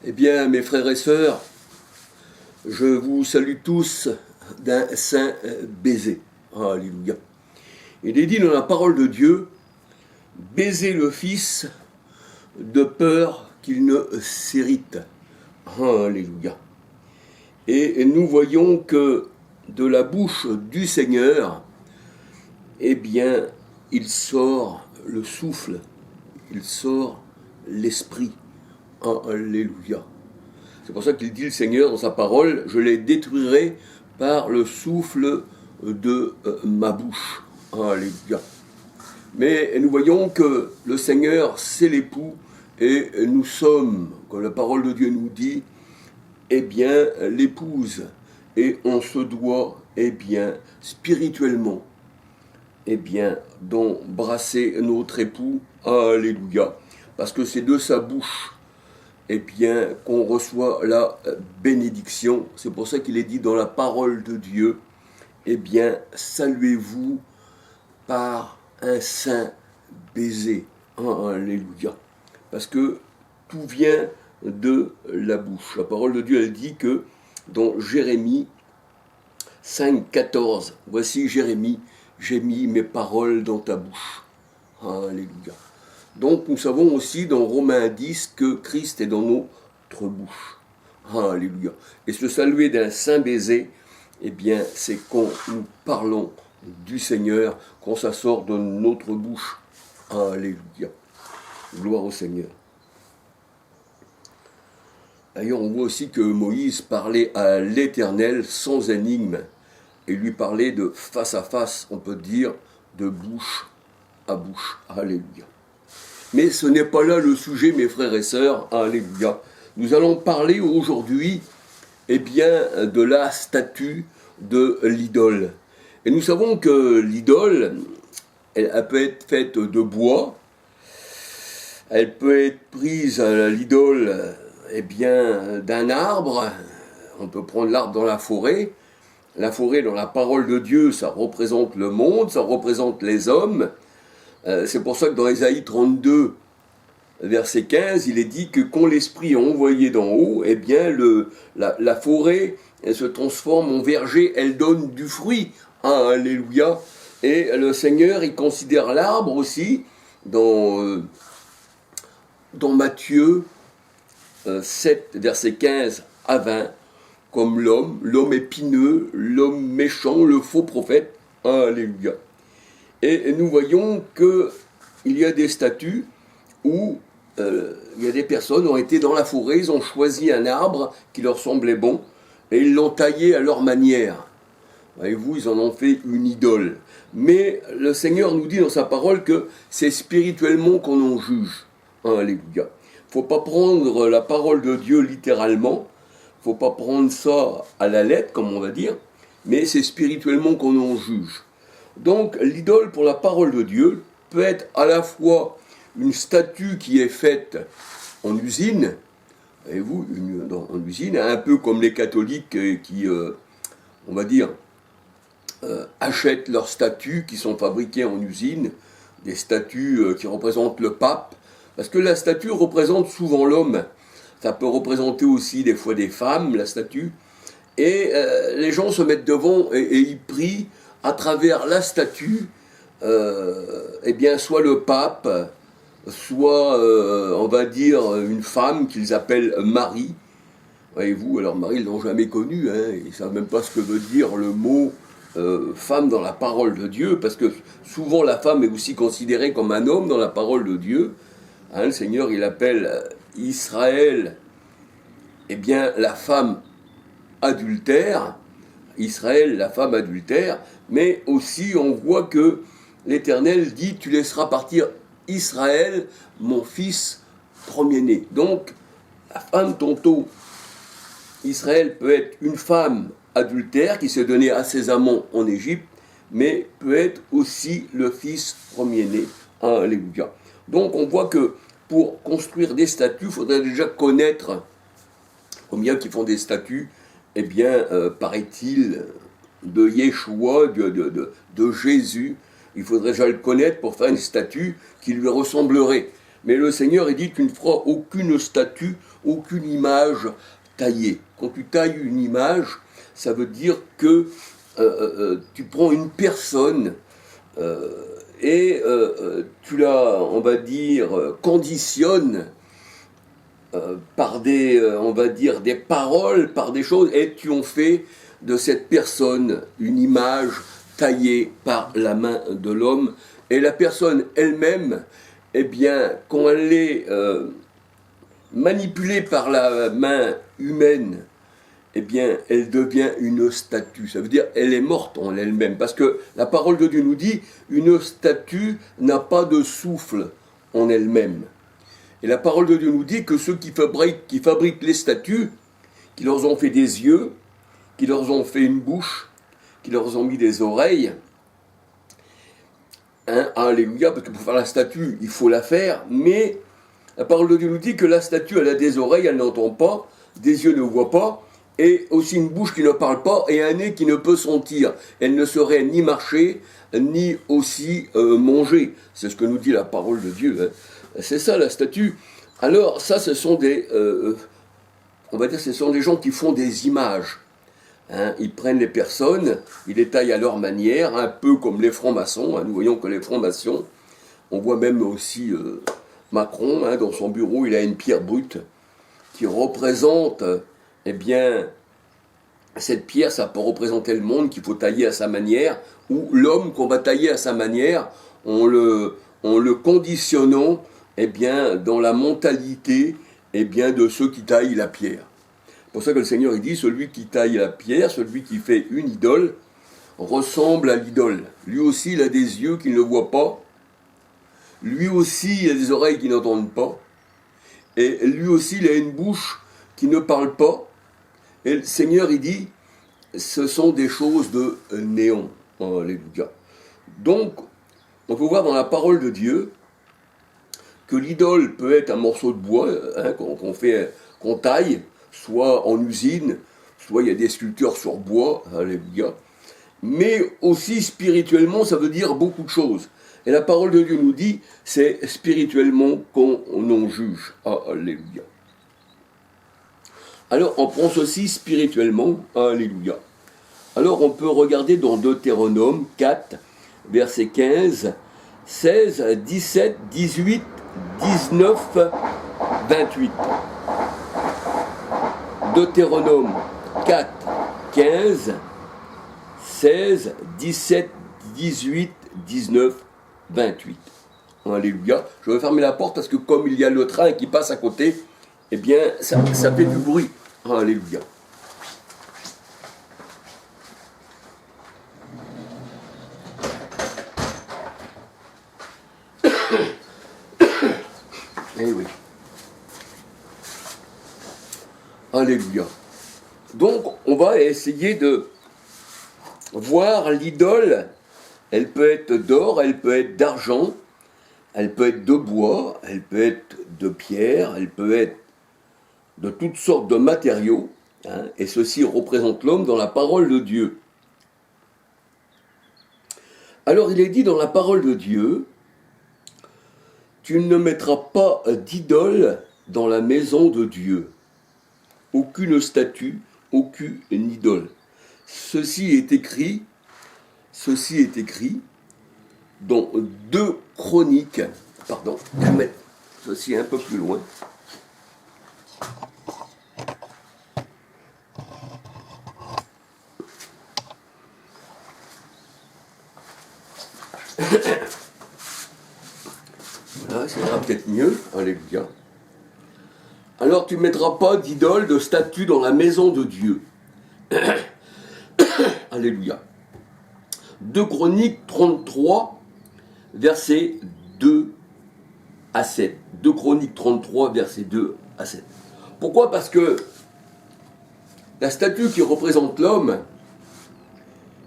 Eh bien, mes frères et sœurs, je vous salue tous d'un saint baiser. Alléluia. Il est dit dans la parole de Dieu, baisez le Fils de peur qu'il ne s'irrite. Alléluia. Et nous voyons que de la bouche du Seigneur, eh bien, il sort le souffle, il sort l'esprit. Alléluia. C'est pour ça qu'il dit le Seigneur dans sa parole, je les détruirai par le souffle de ma bouche. Alléluia. Mais nous voyons que le Seigneur, c'est l'époux, et nous sommes, comme la parole de Dieu nous dit, eh bien, l'épouse. Et on se doit, eh bien, spirituellement, eh bien, d'embrasser notre époux. Alléluia. Parce que c'est de sa bouche, eh bien, qu'on reçoit la bénédiction. C'est pour ça qu'il est dit dans la parole de Dieu, eh bien, saluez-vous par un saint baiser. Alléluia. Parce que tout vient de la bouche. La parole de Dieu, elle dit que dans Jérémie 5,14, voici Jérémie, j'ai mis mes paroles dans ta bouche. Alléluia. Donc nous savons aussi dans Romains 10 que Christ est dans notre bouche. Alléluia. Et se saluer d'un saint baiser, eh bien c'est quand nous parlons du Seigneur, quand ça sort de notre bouche. Alléluia. Gloire au Seigneur. D'ailleurs, on voit aussi que Moïse parlait à l'Éternel sans énigme, et lui parlait de face à face, on peut dire, de bouche à bouche. Alléluia. Mais ce n'est pas là le sujet, mes frères et sœurs. Alléluia. Nous allons parler aujourd'hui, eh bien, de la statue de l'idole. Et nous savons que l'idole, elle peut être faite de bois, elle peut être prise, l'idole, eh bien, d'un arbre. On peut prendre l'arbre dans la forêt. La forêt, dans la parole de Dieu, ça représente le monde, ça représente les hommes. C'est pour ça que dans Ésaïe 32, verset 15, il est dit que quand l'Esprit est envoyé d'en haut, eh bien, la forêt, elle se transforme en verger, elle donne du fruit. Alléluia. Et le Seigneur, il considère l'arbre aussi, dans Matthieu 7, verset 15 à 20, comme l'homme épineux, l'homme méchant, le faux prophète. Alléluia. Et nous voyons qu'il y a des statues où il y a des personnes qui ont été dans la forêt, ils ont choisi un arbre qui leur semblait bon, et ils l'ont taillé à leur manière. Voyez-vous, ils en ont fait une idole. Mais le Seigneur nous dit dans sa parole que c'est spirituellement qu'on en juge. Alléluia. Il ne faut pas prendre la parole de Dieu littéralement, il ne faut pas prendre ça à la lettre, comme on va dire, mais c'est spirituellement qu'on en juge. Donc l'idole pour la parole de Dieu peut être à la fois une statue qui est faite en usine, voyez-vous, en usine, un peu comme les catholiques qui, on va dire, achètent leurs statues qui sont fabriquées en usine, des statues qui représentent le pape, parce que la statue représente souvent l'homme. Ça peut représenter aussi des fois des femmes, la statue, et les gens se mettent devant et ils prient à travers la statue, eh bien, soit le pape, soit, on va dire, une femme qu'ils appellent Marie. Voyez-vous, alors Marie, ils ne l'ont jamais connue, hein, ils ne savent même pas ce que veut dire le mot femme dans la parole de Dieu, parce que souvent la femme est aussi considérée comme un homme dans la parole de Dieu. Hein, le Seigneur, il appelle Israël, eh bien, la femme adultère, Israël, la femme adultère, mais aussi on voit que l'Éternel dit « Tu laisseras partir Israël, mon fils premier-né ». Donc, la femme tantôt, Israël peut être une femme adultère qui s'est donnée à ses amants en Égypte, mais peut être aussi le fils premier-né. Alléluia. Donc on voit que pour construire des statues, il faudrait déjà connaître combien qui font des statues, eh bien, paraît-il, de Yeshua, de Jésus. Il faudrait déjà le connaître pour faire une statue qui lui ressemblerait. Mais le Seigneur, il dit, tu ne feras aucune statue, aucune image taillée. Quand tu tailles une image, ça veut dire que tu prends une personne et tu la, on va dire, conditionnes par des, on va dire, des paroles, par des choses, et tu en fais de cette personne une image taillée par la main de l'homme. Et la personne elle-même, eh bien, quand elle est manipulée par la main humaine, eh bien, elle devient une statue. Ça veut dire elle est morte en elle-même. Parce que la parole de Dieu nous dit, une statue n'a pas de souffle en elle-même. Et la parole de Dieu nous dit que ceux qui fabriquent les statues, qui leur ont fait des yeux, qui leur ont fait une bouche, qui leur ont mis des oreilles, hein, alléluia, parce que pour faire la statue, il faut la faire, mais la parole de Dieu nous dit que la statue, elle a des oreilles, elle n'entend pas, des yeux ne voient pas, et aussi une bouche qui ne parle pas, et un nez qui ne peut sentir. Elle ne saurait ni marcher, ni aussi manger. C'est ce que nous dit la parole de Dieu. Hein. C'est ça la statue. Alors ça, ce sont des, on va dire, ce sont des gens qui font des images. Hein, ils prennent les personnes, ils les taillent à leur manière, un peu comme les francs-maçons. Hein, nous voyons que les francs-maçons, on voit même aussi Macron, hein, dans son bureau, il a une pierre brute qui représente, eh bien, cette pierre, ça peut représenter le monde qu'il faut tailler à sa manière, ou l'homme qu'on va tailler à sa manière, en le conditionnant, eh bien, dans la mentalité, eh bien, de ceux qui taillent la pierre. C'est pour ça que le Seigneur il dit, celui qui taille la pierre, celui qui fait une idole, ressemble à l'idole. Lui aussi, il a des yeux qui ne le voient pas. Lui aussi, il a des oreilles qui n'entendent pas. Et lui aussi, il a une bouche qui ne parle pas. Et le Seigneur, il dit, ce sont des choses de néant. Alléluia. Donc, on peut voir dans la parole de Dieu que l'idole peut être un morceau de bois, hein, qu'on taille, soit en usine, soit il y a des sculpteurs sur bois, alléluia. Mais aussi spirituellement, ça veut dire beaucoup de choses. Et la parole de Dieu nous dit, c'est spirituellement qu'on en juge. Alléluia. Alors, on prend ceci spirituellement. Alléluia. Alors, on peut regarder dans Deutéronome 4, versets 15, 16, 17, 18, 19, 28. Deutéronome 4, 15, 16, 17, 18, 19, 28. Alléluia. Je vais fermer la porte parce que comme il y a le train qui passe à côté, eh bien, ça fait du bruit. Alléluia. Eh oui. Alléluia. Donc, on va essayer de voir l'idole. Elle peut être d'or, elle peut être d'argent, elle peut être de bois, elle peut être de pierre, elle peut être de toutes sortes de matériaux, hein, et ceci représente l'homme dans la parole de Dieu. Alors il est dit dans la parole de Dieu, tu ne mettras pas d'idole dans la maison de Dieu, aucune statue, aucune idole. Ceci est écrit dans 2 Chroniques, pardon, je vais mettre ceci un peu plus loin. Voilà, ça ira peut-être mieux, alléluia. Alors tu ne mettras pas d'idole, de statue dans la maison de Dieu. Alléluia. 2 Chroniques 33, versets 2 à 7. 2 Chroniques 33, versets 2 à 7. Pourquoi ? Parce que la statue qui représente l'homme,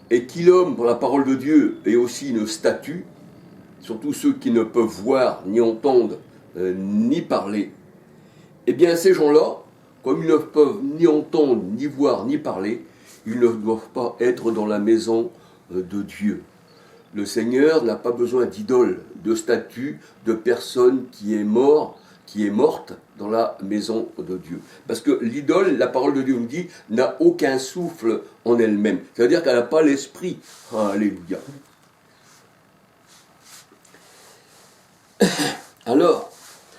et qui l'homme, pour la parole de Dieu, est aussi une statue, surtout ceux qui ne peuvent voir, ni entendre, ni parler, eh bien ces gens-là, comme ils ne peuvent ni entendre, ni voir, ni parler, ils ne doivent pas être dans la maison de Dieu. Le Seigneur n'a pas besoin d'idole, de statue, de personne qui est morte dans la maison de Dieu. Parce que l'idole, la parole de Dieu nous dit, n'a aucun souffle en elle-même. Ça veut dire qu'elle n'a pas l'esprit. Alléluia. Alors,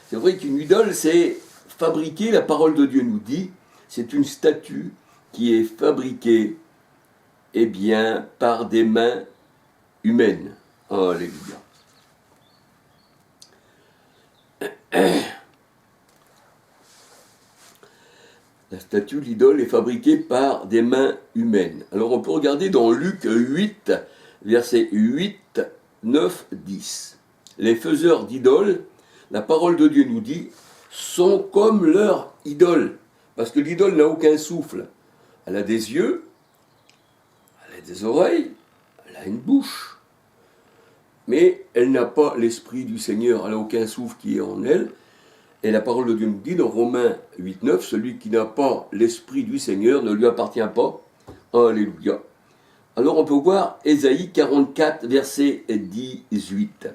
c'est vrai qu'une idole, c'est fabriquer, la parole de Dieu nous dit, c'est une statue qui est fabriquée, eh bien, par des mains humaines. Alléluia. La statue, l'idole, est fabriquée par des mains humaines. Alors on peut regarder dans Luc 8, versets 8, 9, 10. Les faiseurs d'idoles, la parole de Dieu nous dit, sont comme leur idole. Parce que l'idole n'a aucun souffle. Elle a des yeux, elle a des oreilles, elle a une bouche. Mais elle n'a pas l'esprit du Seigneur, elle n'a aucun souffle qui est en elle. Et la parole de Dieu nous dit dans Romains 8, 9, celui qui n'a pas l'esprit du Seigneur ne lui appartient pas. Alléluia. Alors on peut voir Ésaïe 44, verset 18.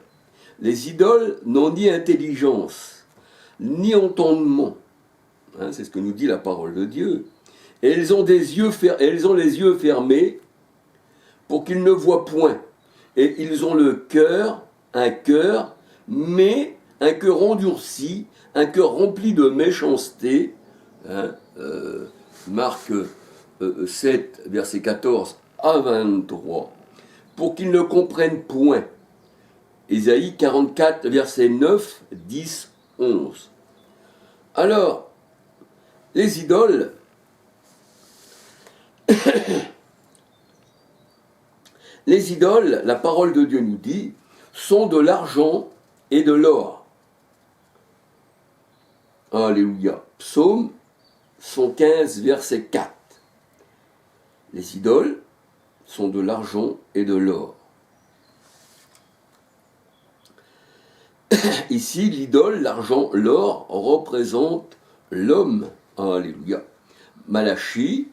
Les idoles n'ont ni intelligence, ni entendement. C'est ce que nous dit la parole de Dieu. Et elles ont les yeux fermés pour qu'ils ne voient point. Et ils ont un cœur, mais un cœur endurci, un cœur rempli de méchanceté. Marc 7, verset 14 à 23. Pour qu'ils ne comprennent point. Ésaïe 44, verset 9, 10, 11. Alors, les idoles, les idoles, la parole de Dieu nous dit, sont de l'argent et de l'or. Alléluia. Psaume 115, verset 4. Les idoles sont de l'argent et de l'or. Ici, l'idole, l'argent, l'or, représente l'homme. Alléluia. Malachie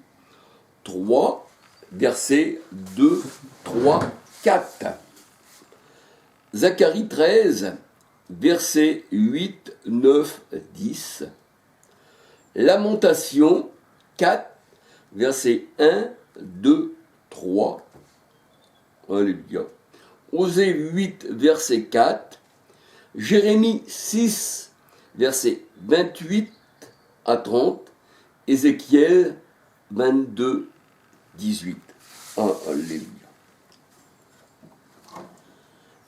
3, versets 2, 3, 4. Zacharie 13, versets 8, 9, 10. Lamentation 4, versets 1, 2, 3. Alléluia. Osée 8, verset 4. Jérémie 6, versets 28 à 30. Ézéchiel 22, 18. Alléluia.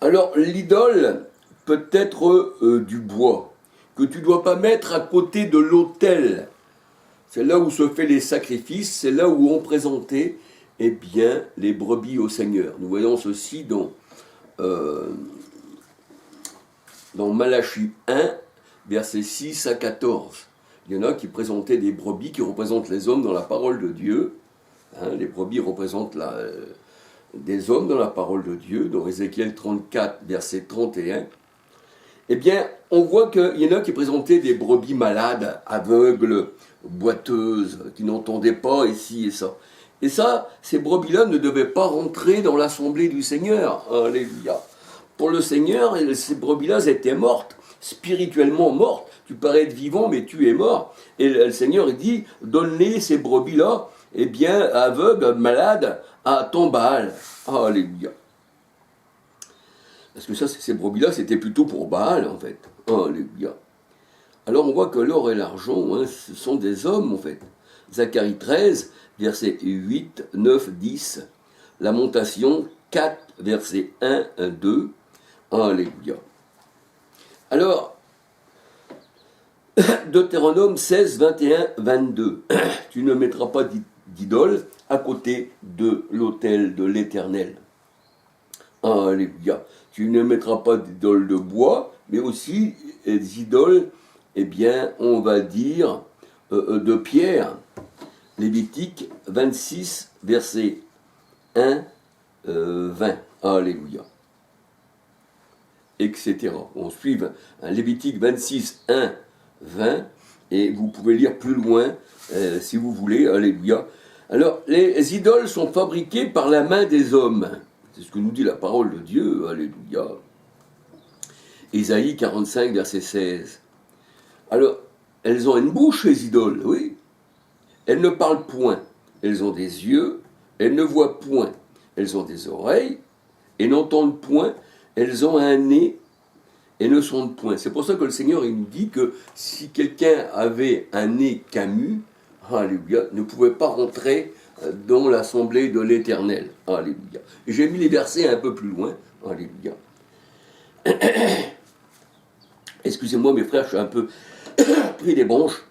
Alors, l'idole peut être du bois, que tu ne dois pas mettre à côté de l'autel. C'est là où se fait les sacrifices, c'est là où on présentait eh bien, les brebis au Seigneur. Nous voyons ceci dans Malachie 1, versets 6 à 14. Il y en a qui présentaient des brebis qui représentent les hommes dans la parole de Dieu. Les brebis représentent des hommes dans la parole de Dieu, dans Ézéchiel 34, verset 31. Eh bien, on voit qu'il y en a qui présentaient des brebis malades, aveugles, boiteuses, qui n'entendaient pas ici et ça. Et ça, ces brebis-là ne devaient pas rentrer dans l'assemblée du Seigneur. Alléluia. Pour le Seigneur, ces brebis-là étaient mortes, spirituellement mortes. Tu parais être vivant, mais tu es mort. Et le Seigneur dit, donne-les, ces brebis-là, eh bien, aveugles, malades, à ton Baal. Alléluia. Parce que ça, ces brebis-là, c'était plutôt pour Baal, en fait. Alléluia. Alors, on voit que l'or et l'argent, ce sont des hommes, en fait. Zacharie 13, versets 8, 9, 10. Lamentation 4, versets 1, 2. Alléluia. Alors, Deutéronome 16, 21, 22. Tu ne mettras pas d'idole à côté de l'autel de l'Éternel. Alléluia. Tu ne mettras pas d'idole de bois, mais aussi des idoles, eh bien, on va dire, de pierre. Lévitique 26, verset 1, 20. Alléluia. Etc. On suit Lévitique 26, 1, 20, et vous pouvez lire plus loin, si vous voulez. Alléluia. Alors, les idoles sont fabriquées par la main des hommes. C'est ce que nous dit la parole de Dieu, alléluia. Ésaïe 45, verset 16. Alors, elles ont une bouche, les idoles, oui. Elles ne parlent point. Elles ont des yeux, elles ne voient point. Elles ont des oreilles et n'entendent point. Elles ont un nez et ne sondent point. C'est pour ça que le Seigneur il nous dit que si quelqu'un avait un nez camus, alléluia, ne pouvait pas rentrer dans l'assemblée de l'Éternel. Alléluia. J'ai mis les versets un peu plus loin. Alléluia. Excusez-moi mes frères, je suis un peu pris des branches.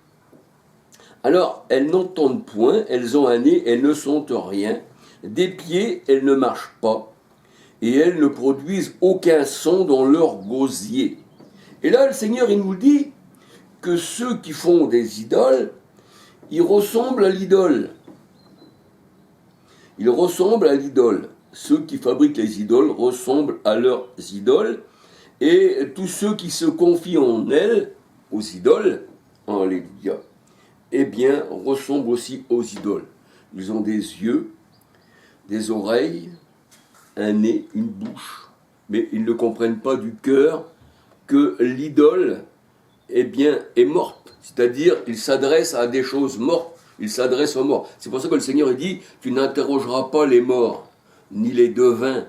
Alors, elles n'entendent point, elles ont un nez, elles ne sentent rien. Des pieds, elles ne marchent pas. Et elles ne produisent aucun son dans leur gosier. Et là, le Seigneur, il nous dit que ceux qui font des idoles, ils ressemblent à l'idole. Ils ressemblent à l'idole. Ceux qui fabriquent les idoles ressemblent à leurs idoles. Et tous ceux qui se confient en elles, aux idoles, alléluia, eh bien, ressemblent aussi aux idoles. Ils ont des yeux, des oreilles, un nez, une bouche, mais ils ne comprennent pas du cœur que l'idole, eh bien, est morte. C'est-à-dire, il s'adresse à des choses mortes, il s'adresse aux morts. C'est pour ça que le Seigneur dit, tu n'interrogeras pas les morts, ni les devins.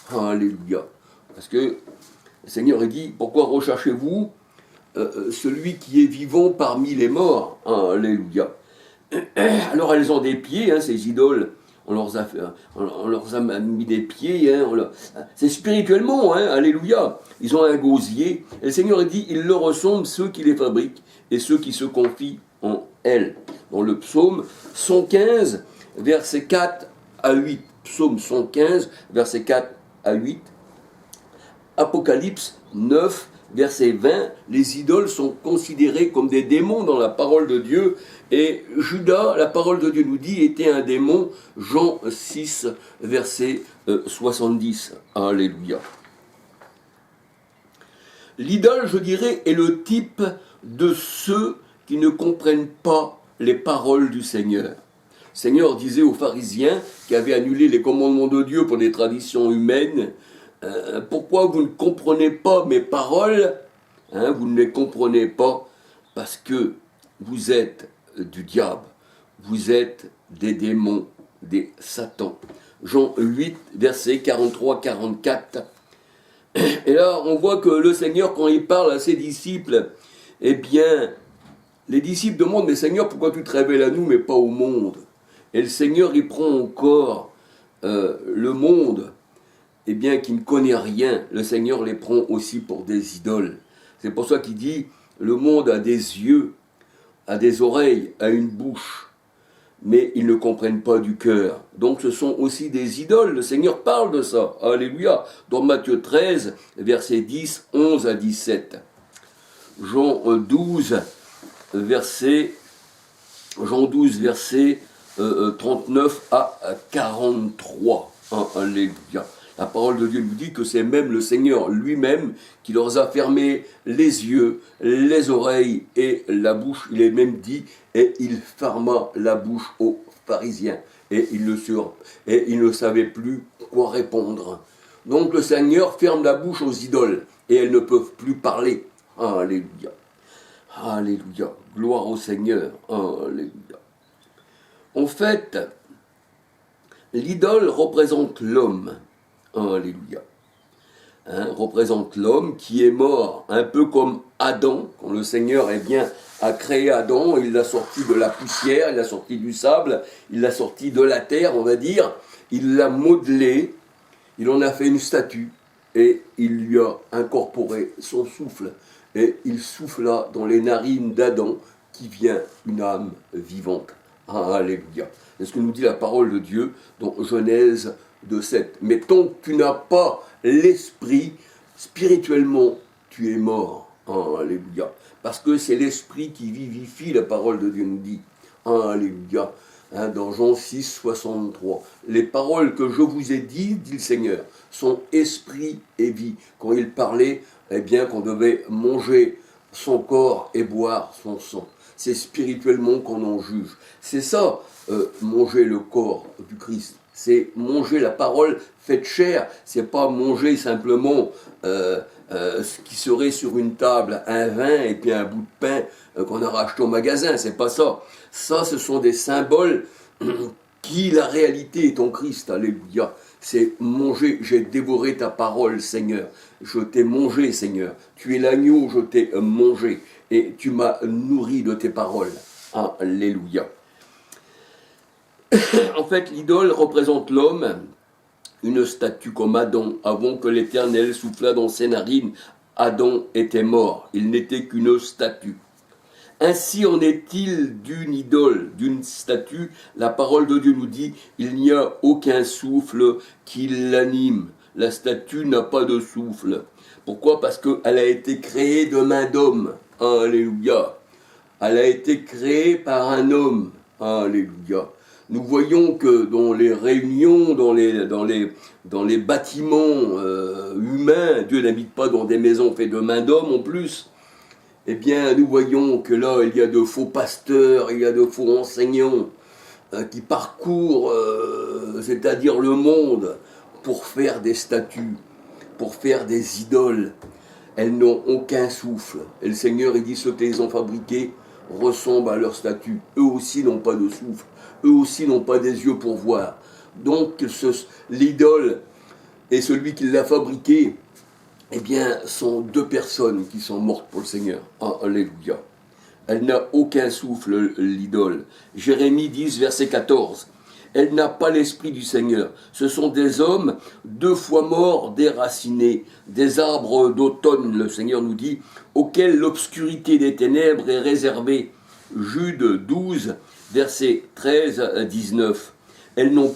Alléluia. Parce que le Seigneur dit, pourquoi recherchez-vous celui qui est vivant parmi les morts? Alléluia. Alors elles ont des pieds, ces idoles. On leur a mis des pieds. C'est spirituellement, alléluia. Ils ont un gosier. Et le Seigneur dit, ils leur ressemblent ceux qui les fabriquent et ceux qui se confient en elles. Dans le psaume 115, versets 4 à 8. Psaume 115, versets 4 à 8. Apocalypse 9, verset 20, les idoles sont considérées comme des démons dans la parole de Dieu. Et Judas, la parole de Dieu nous dit, était un démon. Jean 6, verset 70. Alléluia. L'idole, je dirais, est le type de ceux qui ne comprennent pas les paroles du Seigneur. Le Seigneur disait aux pharisiens qui avaient annulé les commandements de Dieu pour des traditions humaines, pourquoi vous ne comprenez pas mes paroles? Vous ne les comprenez pas parce que vous êtes du diable, vous êtes des démons, des satans. Jean 8, versets 43-44. Et là, on voit que le Seigneur, quand il parle à ses disciples, eh bien, les disciples demandent, mais Seigneur, pourquoi tu te révèles à nous, mais pas au monde? Et le Seigneur, il prend encore le monde, eh bien, qui ne connaît rien, le Seigneur les prend aussi pour des idoles. C'est pour ça qu'il dit, le monde a des yeux, a des oreilles, a une bouche, mais ils ne comprennent pas du cœur. Donc ce sont aussi des idoles, le Seigneur parle de ça, alléluia, dans Matthieu 13, versets 10, 11 à 17. Jean 12, verset 39 à 43. Alléluia. La parole de Dieu nous dit que c'est même le Seigneur lui-même qui leur a fermé les yeux, les oreilles et la bouche. Il est même dit, et il ferma la bouche aux pharisiens. Et ils ne savaient plus quoi répondre. Donc le Seigneur ferme la bouche aux idoles et elles ne peuvent plus parler. Alléluia. Alléluia. Gloire au Seigneur. Alléluia. En fait, l'idole représente l'homme. Alléluia. Représente l'homme qui est mort, un peu comme Adam, quand le Seigneur a créé Adam, il l'a sorti de la poussière, il l'a sorti du sable, il l'a sorti de la terre, on va dire, il l'a modelé, il en a fait une statue, et il lui a incorporé son souffle, et il souffla dans les narines d'Adam, qui vient une âme vivante. Alléluia. C'est ce que nous dit la parole de Dieu dans Genèse 2,7. Mais tant que tu n'as pas l'esprit, spirituellement, tu es mort. Alléluia. Parce que c'est l'esprit qui vivifie, la parole de Dieu nous dit. Alléluia. Dans Jean 6, 63. Les paroles que je vous ai dites, dit le Seigneur, sont esprit et vie. Quand il parlait, eh bien, qu'on devait manger son corps et boire son sang. C'est spirituellement qu'on en juge. C'est ça, manger le corps du Christ. c'est manger la parole faite chair. C'est pas manger simplement ce qui serait sur une table, un vin et puis un bout de pain qu'on aura acheté au magasin. C'est pas ça. Ça, ce sont des symboles qui, la réalité est en Christ. Alléluia. C'est manger, j'ai dévoré ta parole, Seigneur. Je t'ai mangé, Seigneur. Tu es l'agneau, je t'ai mangé. Et tu m'as nourri de tes paroles. Alléluia. En fait, l'idole représente l'homme, une statue comme Adam. Avant que l'Éternel soufflât dans ses narines, Adam était mort. Il n'était qu'une statue. Ainsi en est-il d'une idole, d'une statue. La parole de Dieu nous dit, il n'y a aucun souffle qui l'anime. La statue n'a pas de souffle. Pourquoi? Parce qu'elle a été créée de main d'homme. Alléluia. Elle a été créée par un homme. Alléluia. Nous voyons que dans les réunions, dans les bâtiments humains, Dieu n'habite pas dans des maisons faites de main d'homme en plus. Eh bien, nous voyons que là, il y a de faux pasteurs, il y a de faux enseignants qui parcourent, c'est-à-dire le monde, pour faire des statues, pour faire des idoles. Elles n'ont aucun souffle. Et le Seigneur, il dit, ceux qui les ont fabriqués ressemblent à leurs statues. Eux aussi n'ont pas de souffle. Eux aussi n'ont pas des yeux pour voir. Donc, l'idole et celui qui l'a fabriqué, eh bien, sont deux personnes qui sont mortes pour le Seigneur. Alléluia. Elle n'a aucun souffle, l'idole. Jérémie 10, verset 14. Elle n'a pas l'esprit du Seigneur. Ce sont des hommes 2 fois morts, déracinés, des arbres d'automne, le Seigneur nous dit, auxquels l'obscurité des ténèbres est réservée. Jude 12, verset 13 à 19. Elles n'ont